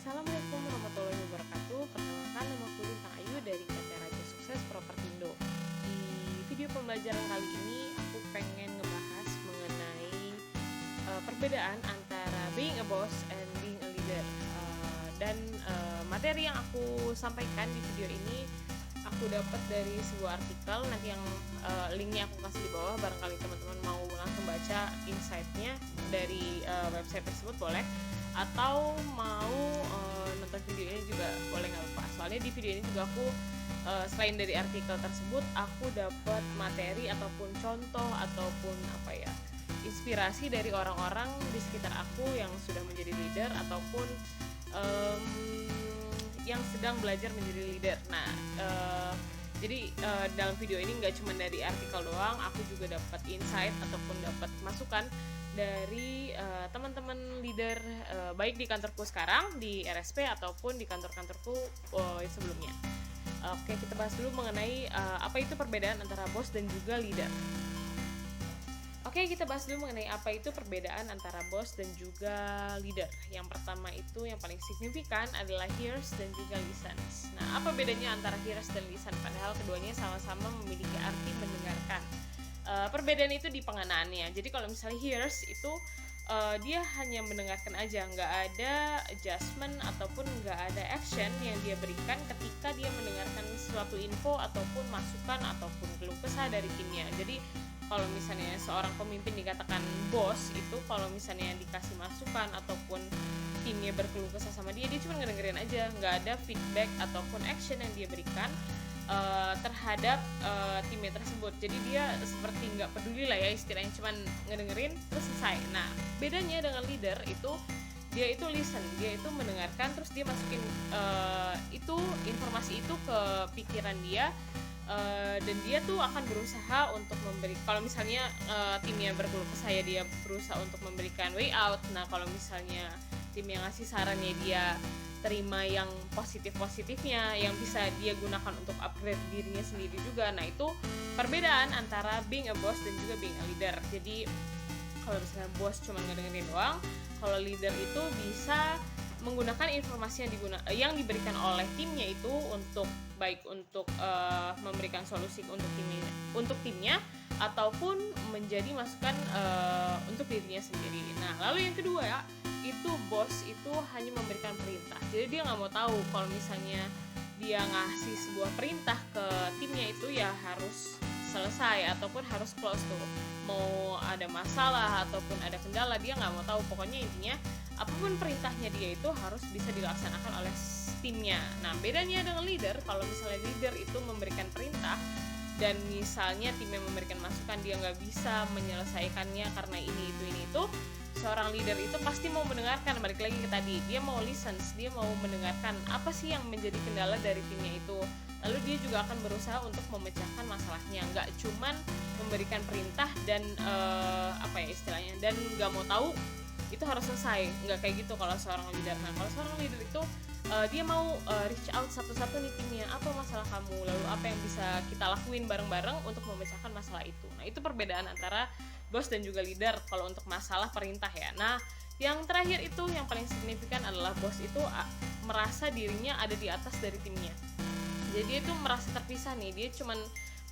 Assalamualaikum warahmatullahi wabarakatuh. Perkenalkan, nama aku Lintang Ayu dari PT Raja Sukses Propertindo. Di video pembelajaran kali ini aku pengen ngebahas mengenai perbedaan antara being a boss and being a leader. Materi yang aku sampaikan di video ini aku dapat dari sebuah artikel. Nanti yang linknya aku kasih di bawah, barangkali teman-teman mau langsung baca insight-nya dari website tersebut boleh, atau mau nonton video ini juga boleh, nggak apa-apa. Soalnya di video ini juga aku selain dari artikel tersebut, aku dapat materi ataupun contoh ataupun inspirasi dari orang-orang di sekitar aku yang sudah menjadi leader ataupun yang sedang belajar menjadi leader. Nah, jadi dalam video ini nggak cuma dari artikel doang, aku juga dapat insight ataupun dapat masukan dari teman-teman leader, baik di kantorku sekarang di RSP ataupun di kantor-kantorku sebelumnya. Oke, kita bahas dulu mengenai apa itu perbedaan antara bos dan juga leader. Oke, kita bahas dulu mengenai apa itu perbedaan antara bos dan juga leader. Yang pertama itu yang paling signifikan adalah hears dan juga listens. Nah, apa bedanya antara hears dan listen? Padahal keduanya sama-sama memiliki arti mendengarkan. Perbedaan itu di pengenaannya. Jadi kalau misalnya hears itu dia hanya mendengarkan aja, nggak ada adjustment ataupun nggak ada action yang dia berikan ketika dia mendengarkan suatu info ataupun masukan ataupun keluh kesah dari timnya. Jadi kalau misalnya seorang pemimpin dikatakan bos itu, kalau misalnya dikasih masukan ataupun timnya berkeluh kesah sama dia cuma ngedengerin aja, nggak ada feedback ataupun action yang dia berikan terhadap timnya tersebut. Jadi dia seperti nggak peduli lah ya, istilahnya cuma ngedengerin terus selesai. Nah, bedanya dengan leader itu dia itu listen, dia itu mendengarkan, terus dia masukin itu informasi itu ke pikiran dia, dan dia tuh akan berusaha untuk memberi, kalau misalnya timnya berkeluh kesah ya, dia berusaha untuk memberikan way out. Nah, kalau misalnya tim yang ngasih sarannya, dia terima yang positif-positifnya yang bisa dia gunakan untuk upgrade dirinya sendiri juga. Nah, itu perbedaan antara being a boss dan juga being a leader. Jadi kalau misalnya bos cuma ngedengerin doang, kalau leader itu bisa menggunakan informasi yang diberikan oleh timnya itu untuk baik untuk memberikan solusi untuk timnya ataupun menjadi masukan untuk dirinya sendiri. Nah, lalu yang kedua itu bos itu hanya memberikan perintah. Jadi dia nggak mau tahu kalau misalnya dia ngasih sebuah perintah ke timnya itu ya harus selesai ataupun harus close tuh. Mau ada masalah ataupun ada kendala, dia nggak mau tahu. Pokoknya intinya apapun perintahnya dia itu harus bisa dilaksanakan oleh timnya. Nah, bedanya dengan leader, kalau misalnya leader itu memberikan perintah dan misalnya timnya memberikan masukan, dia nggak bisa menyelesaikannya karena ini itu, seorang leader itu pasti mau mendengarkan. Balik lagi ke tadi, dia mau listen, dia mau mendengarkan apa sih yang menjadi kendala dari timnya itu, lalu dia juga akan berusaha untuk memecahkan masalahnya, nggak cuman memberikan perintah dan istilahnya dan nggak mau tahu itu harus selesai. Nggak kayak gitu kalau seorang leader. Nah, kalau seorang leader itu dia mau reach out satu-satu nih timnya, apa masalah kamu, lalu apa yang bisa kita lakuin bareng-bareng untuk memecahkan masalah itu. Nah, itu perbedaan antara bos dan juga leader kalau untuk masalah perintah ya. Nah, yang terakhir itu yang paling signifikan adalah bos itu merasa dirinya ada di atas dari timnya. Jadi dia itu merasa terpisah nih, dia cuman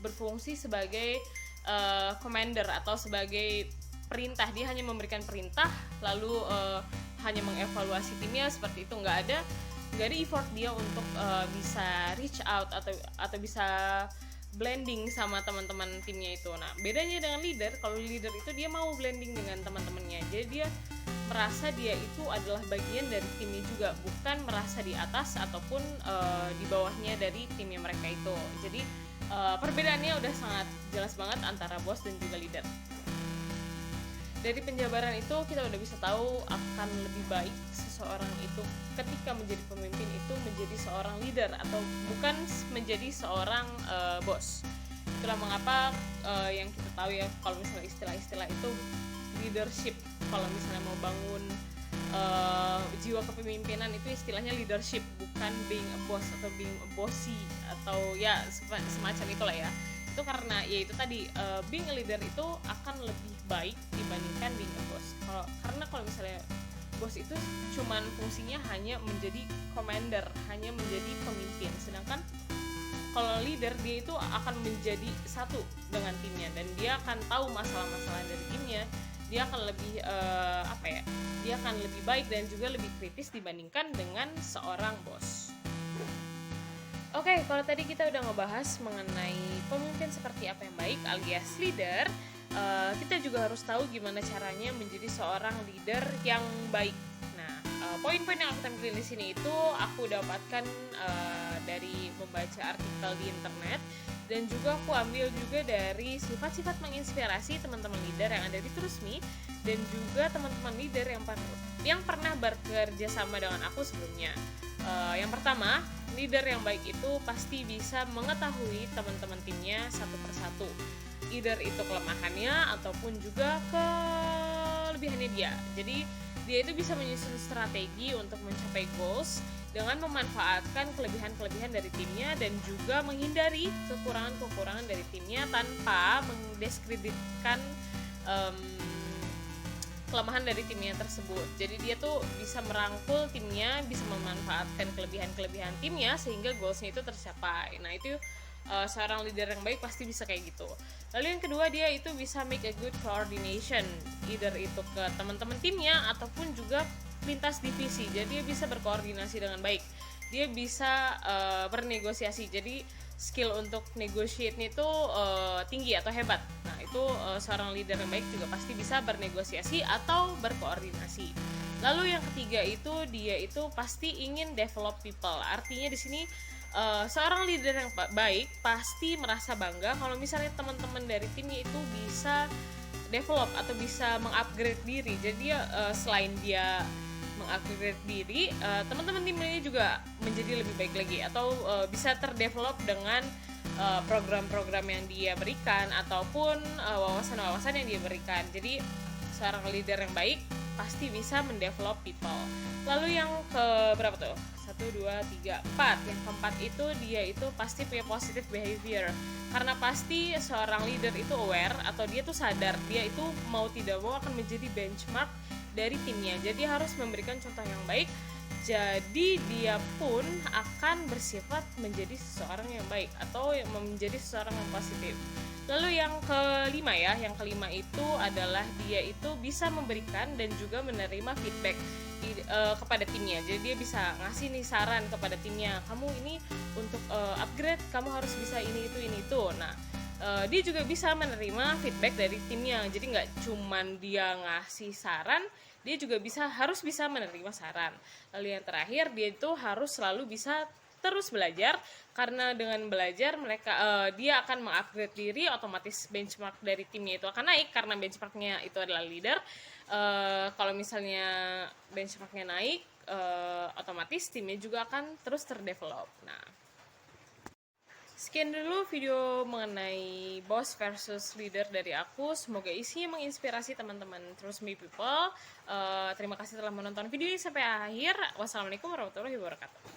berfungsi sebagai commander atau sebagai perintah. Dia hanya memberikan perintah lalu hanya mengevaluasi timnya, seperti itu. Nggak ada effort dia untuk bisa reach out atau bisa blending sama teman-teman timnya itu. Nah, bedanya dengan leader, kalau leader itu dia mau blending dengan teman-temannya. Jadi dia merasa dia itu adalah bagian dari timnya juga, bukan merasa di atas ataupun di bawahnya dari timnya mereka itu. Jadi perbedaannya udah sangat jelas banget antara bos dan juga leader. Dari penjabaran itu kita udah bisa tahu akan lebih baik seseorang itu ketika menjadi pemimpin itu menjadi seorang leader atau bukan menjadi seorang bos. Itulah mengapa yang kita tahu ya, kalau misalnya istilah-istilah itu leadership, kalau misalnya mau bangun jiwa kepemimpinan itu istilahnya leadership, bukan being a boss atau being a bossy atau ya semacam itulah ya. Itu karena ya itu tadi, being a leader itu akan lebih baik dibandingkan being a boss. Karena kalau misalnya bos itu cuman fungsinya hanya menjadi commander, hanya menjadi pemimpin. Sedangkan kalau leader, dia itu akan menjadi satu dengan timnya, dan dia akan tahu masalah-masalah dari timnya. Dia akan lebih dia akan lebih baik dan juga lebih kritis dibandingkan dengan seorang bos. Oke, kalau tadi kita udah ngebahas mengenai pemimpin seperti apa yang baik alias leader, kita juga harus tahu gimana caranya menjadi seorang leader yang baik. Nah, poin-poin yang aku tampilin di sini itu aku dapatkan dari membaca artikel di internet, dan juga aku ambil juga dari sifat-sifat menginspirasi teman-teman leader yang ada di Trusmi, dan juga teman-teman leader yang pernah bekerja sama dengan aku sebelumnya. Yang pertama, leader yang baik itu pasti bisa mengetahui teman-teman timnya satu persatu, either itu kelemahannya ataupun juga kelebihannya dia. Jadi dia itu bisa menyusun strategi untuk mencapai goals dengan memanfaatkan kelebihan-kelebihan dari timnya, dan juga menghindari kekurangan-kekurangan dari timnya tanpa mendiskreditkan kelemahan dari timnya tersebut. Jadi dia tuh bisa merangkul timnya, bisa memanfaatkan kelebihan-kelebihan timnya sehingga goalsnya itu tercapai. Nah itu seorang leader yang baik pasti bisa kayak gitu. Lalu yang kedua, dia itu bisa make a good coordination, either itu ke teman-teman timnya ataupun juga lintas divisi. Jadi dia bisa berkoordinasi dengan baik. Dia bisa bernegosiasi. Jadi skill untuk negotiate-nya itu tinggi atau hebat. Nah itu seorang leader yang baik juga pasti bisa bernegosiasi atau berkoordinasi. Lalu yang ketiga itu, dia itu pasti ingin develop people. Artinya di sini seorang leader yang baik pasti merasa bangga kalau misalnya teman-teman dari timnya itu bisa develop atau bisa mengupgrade diri. Jadi selain dia mengupgrade diri, teman-teman timnya juga menjadi lebih baik lagi, atau bisa terdevelop dengan program-program yang dia berikan ataupun wawasan-wawasan yang dia berikan. Jadi seorang leader yang baik pasti bisa mendevelop people. Lalu yang ke berapa tuh? 1, 2, 3, 4. Yang keempat itu, dia itu pasti punya positive behavior. Karena pasti seorang leader itu aware, atau dia tuh sadar dia itu mau tidak mau akan menjadi benchmark dari timnya. Jadi harus memberikan contoh yang baik. Jadi dia pun akan bersifat menjadi seseorang yang baik atau menjadi seseorang yang positif. Lalu yang kelima ya, yang kelima itu adalah dia itu bisa memberikan dan juga menerima feedback kepada timnya. Jadi dia bisa ngasih nih saran kepada timnya, kamu ini untuk upgrade kamu harus bisa ini itu. Nah dia juga bisa menerima feedback dari timnya. Jadi nggak cuman dia ngasih saran, dia juga harus bisa menerima saran. Lalu yang terakhir, dia itu harus selalu bisa terus belajar, karena dengan belajar dia akan mengupgrade diri, otomatis benchmark dari timnya itu akan naik karena benchmarknya itu adalah leader. Kalau misalnya benchmarknya naik, otomatis timnya juga akan terus terdevelop. Nah, sekian dulu video mengenai boss versus leader dari aku. Semoga isinya menginspirasi teman-teman Trusmi People. Terima kasih telah menonton video ini sampai akhir. Wassalamualaikum warahmatullahi wabarakatuh.